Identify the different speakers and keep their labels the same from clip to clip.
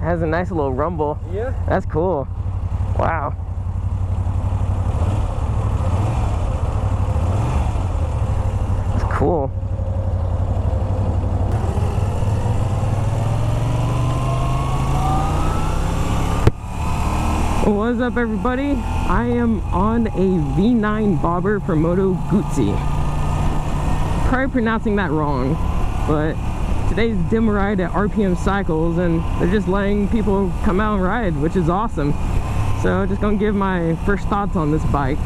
Speaker 1: has a nice little rumble.
Speaker 2: Yeah.
Speaker 1: That's cool. Wow. That's cool. What's up, everybody? I am on a V9 bobber from Moto Guzzi. Probably pronouncing that wrong, but today's demo ride at RPM Cycles, and they're just letting people come out and ride, which is awesome. So just gonna give my first thoughts on this bike.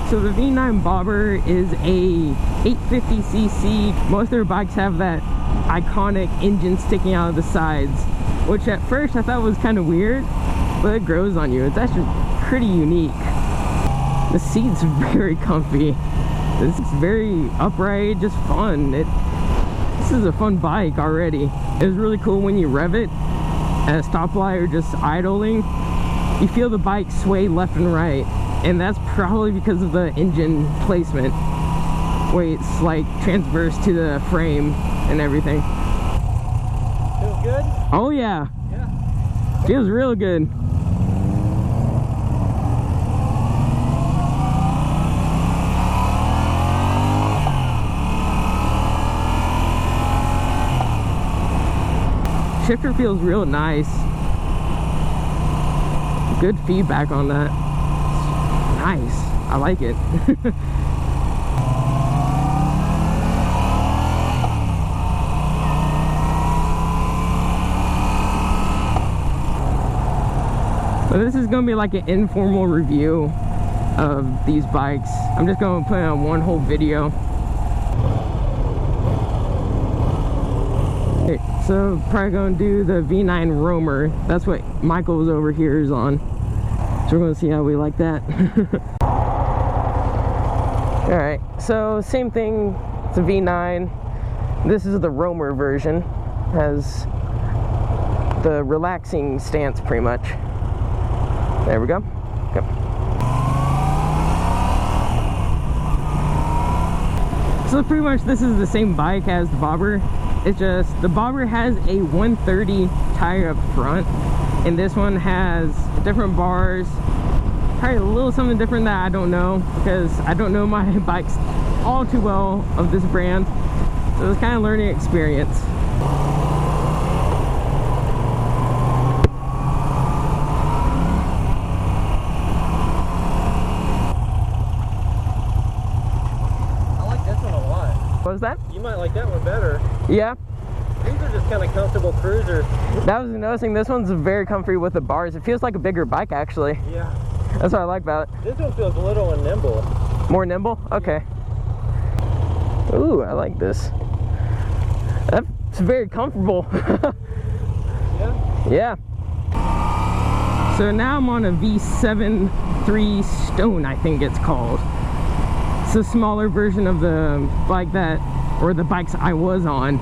Speaker 1: So the V9 bobber is a 850cc. Most of their bikes have that iconic engine sticking out of the sides, which at first I thought was kind of weird, but it grows on you. It's actually pretty unique. The seat's very comfy. It's very upright, just fun. This is a fun bike already. It was really cool when you rev it at a stoplight or just idling. You feel the bike sway left and right, and that's probably because of the engine placement, where it's like transverse to the frame and everything.
Speaker 2: Feels good?
Speaker 1: Oh yeah.
Speaker 2: Yeah.
Speaker 1: Feels real good. Shifter feels real nice. Good feedback on that. Nice. I like it. So this is gonna be like an informal review of these bikes. I'm just gonna put on one whole video. Okay, so probably gonna do the V9 Roamer. That's what Michael's over here is on. So we're gonna see how we like that. Alright, so same thing, it's a V9. This is the Roamer version. Has the relaxing stance pretty much. There we go. Yep. So pretty much this is the same bike as the bobber. It's just the bobber has a 130 tire up front, and this one has different bars. Probably a little something different that I don't know, because I don't know my bikes all too well of this brand. So it's kind of learning experience.
Speaker 2: I like this one a lot.
Speaker 1: What was that?
Speaker 2: You might like that one better.
Speaker 1: Yeah.
Speaker 2: These are just kind of comfortable cruisers.
Speaker 1: That was noticing this one's very comfy with the bars. It feels like a bigger bike actually.
Speaker 2: Yeah.
Speaker 1: That's what I like about it.
Speaker 2: This one feels little and nimble.
Speaker 1: More nimble? Okay. Ooh, I like this. That's very comfortable.
Speaker 2: Yeah.
Speaker 1: Yeah. So now I'm on a V7-3 Stone, I think it's called. It's a smaller version of the bike that, or the bikes I was on.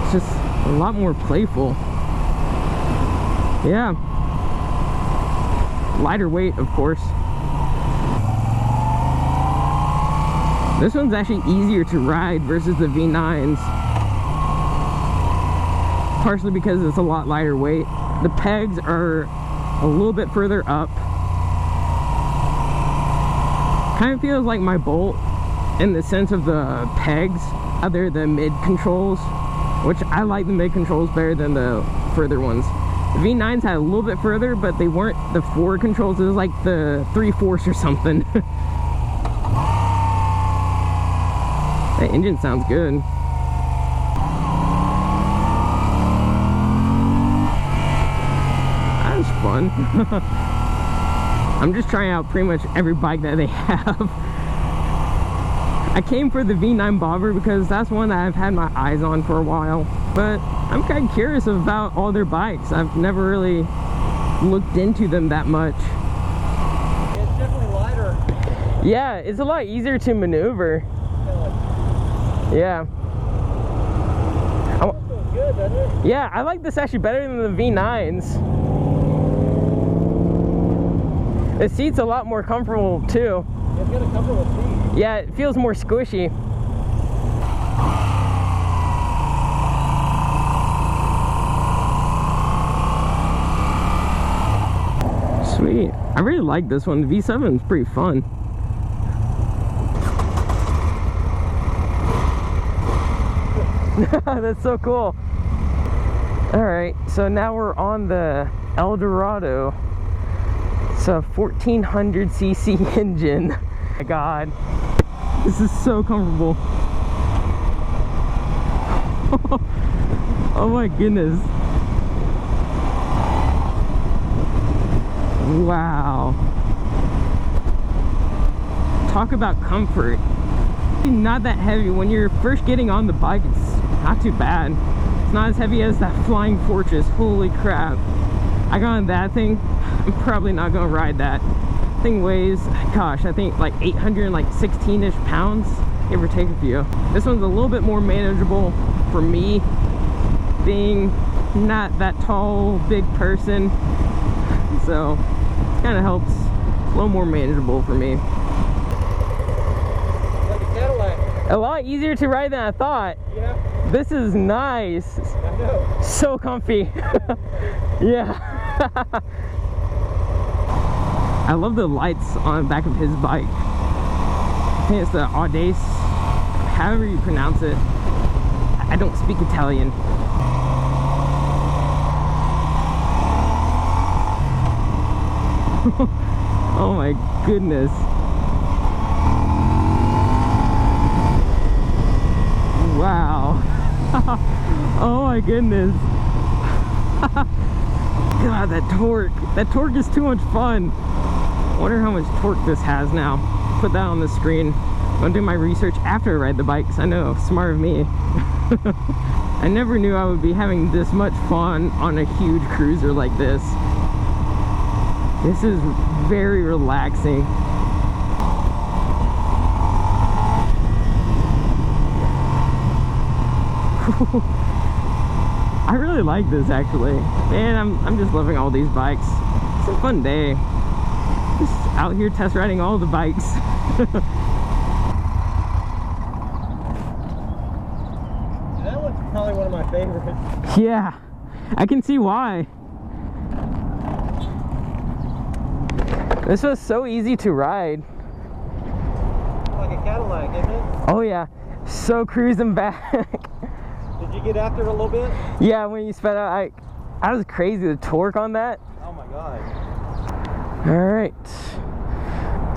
Speaker 1: It's just a lot more playful. Yeah. Lighter weight, of course. This one's actually easier to ride versus the V9s. Partially because it's a lot lighter weight. The pegs are a little bit further up. Kind of feels like my Bolt in the sense of the pegs. Other than mid controls, which I like the mid controls better than the further ones. The V9s had a little bit further, but they weren't the forward controls. It was like the 3/4 or something. That engine sounds good. That was fun. I'm just trying out pretty much every bike that they have. I came for the V9 bobber because that's one that I've had my eyes on for a while, but I'm kind of curious about all their bikes. I've never really looked into them that much.
Speaker 2: It's definitely lighter.
Speaker 1: Yeah, it's a lot easier to maneuver. Yeah.
Speaker 2: It feels good, doesn't it?
Speaker 1: Yeah, I like this actually better than the V9s. The seat's a lot more comfortable too.
Speaker 2: It's got a comfortable seat.
Speaker 1: Yeah, it feels more squishy. Sweet. I really like this one. The V7 is pretty fun. That's so cool. Alright, so now we're on the Eldorado. It's a 1400cc engine. Oh my god. This is so comfortable. Oh my goodness. Wow. Talk about comfort. Not that heavy. When you're first getting on the bike, it's not too bad. It's not as heavy as that Flying Fortress. Holy crap. I got on that thing. I'm probably not gonna ride that. Thing weighs, gosh, I think like 816-ish pounds, give or take a few. This one's a little bit more manageable for me, being not that tall, big person. So it kind of helps. It's a little more manageable for me.
Speaker 2: Like a Cadillac.
Speaker 1: A lot easier to ride than I thought.
Speaker 2: Yeah.
Speaker 1: This is nice.
Speaker 2: I know.
Speaker 1: So comfy. Yeah. I love the lights on the back of his bike. I think it's the Audace, however you pronounce it. I don't speak Italian. Oh my goodness. Wow. Oh my goodness. God, that torque. That torque is too much fun. I wonder how much torque this has now. Put that on the screen. I'm gonna do my research after I ride the bike, because I know, smart of me. I never knew I would be having this much fun on a huge cruiser like this. This is very relaxing. I really like this actually. Man, I'm just loving all these bikes. It's a fun day. Just out here test riding all the bikes.
Speaker 2: That one's probably one of my favorites.
Speaker 1: Yeah, I can see why. This was so easy to ride.
Speaker 2: Like a Cadillac, isn't it?
Speaker 1: Oh yeah, so cruising back.
Speaker 2: Did you get after it a little bit?
Speaker 1: Yeah, when you sped out, I was crazy, the torque on that.
Speaker 2: Oh my god.
Speaker 1: All right,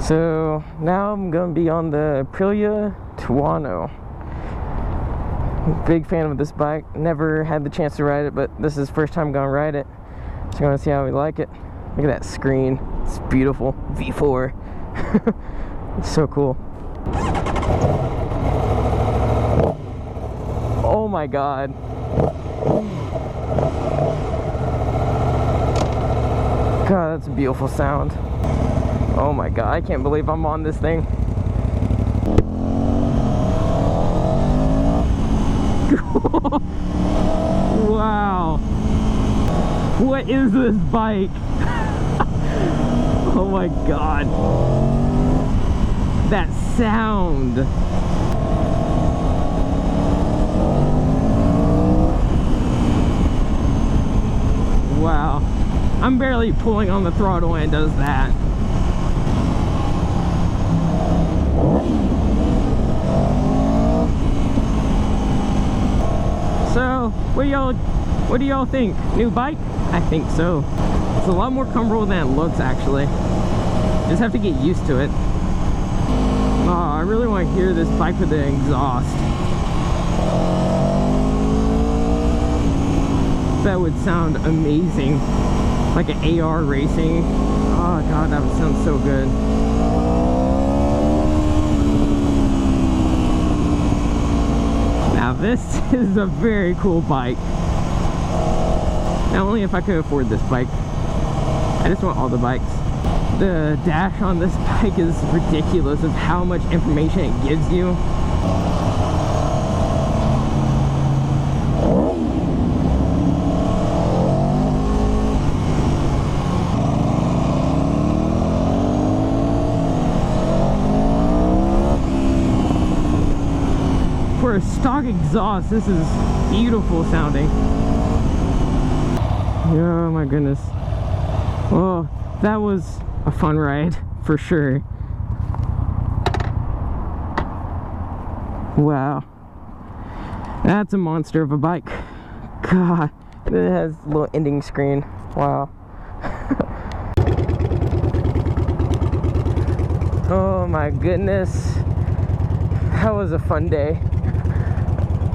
Speaker 1: so now I'm gonna be on the Aprilia Tuono. Big fan of this bike. Never had the chance to ride it, but this is the first time I'm gonna ride it. So I'm gonna see how we like it. Look at that screen. It's beautiful. V4. It's so cool. Oh my god. God, that's a beautiful sound. Oh my god, I can't believe I'm on this thing. Wow. What is this bike? Oh my god. That sound. Wow. I'm barely pulling on the throttle and it does that. So, what do y'all think? New bike? I think so. It's a lot more comfortable than it looks actually. Just have to get used to it. Oh, I really want to hear this bike with the exhaust. That would sound amazing. Like an AR racing. Oh god, that would sound so good. Now this is a very cool bike. Not only if I could afford this bike, I just want all the bikes. The dash on this bike is ridiculous of how much information it gives you. For a stock exhaust, this is beautiful sounding. Oh my goodness. Oh, that was a fun ride for sure. Wow, that's a monster of a bike. God, and it has a little ending screen. Wow. Oh my goodness, that was a fun day.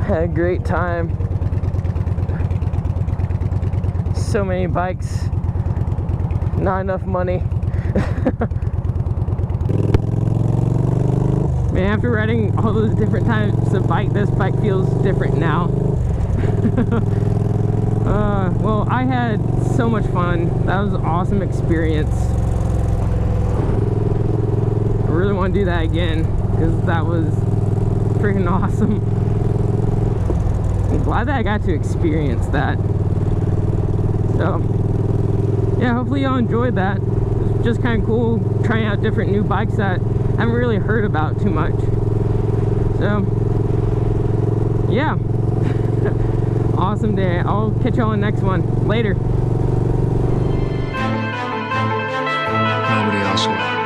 Speaker 1: Had a great time. So many bikes, not enough money. Man, after riding all those different types of bike, this bike feels different now. Well, I had so much fun. That was an awesome experience. I really want to do that again because that was freaking awesome. I'm glad that I got to experience that. So, yeah, hopefully y'all enjoyed that. It's just kind of cool trying out different new bikes that I haven't really heard about too much. So, yeah. Awesome day. I'll catch y'all on the next one. Later.
Speaker 3: Nobody else will.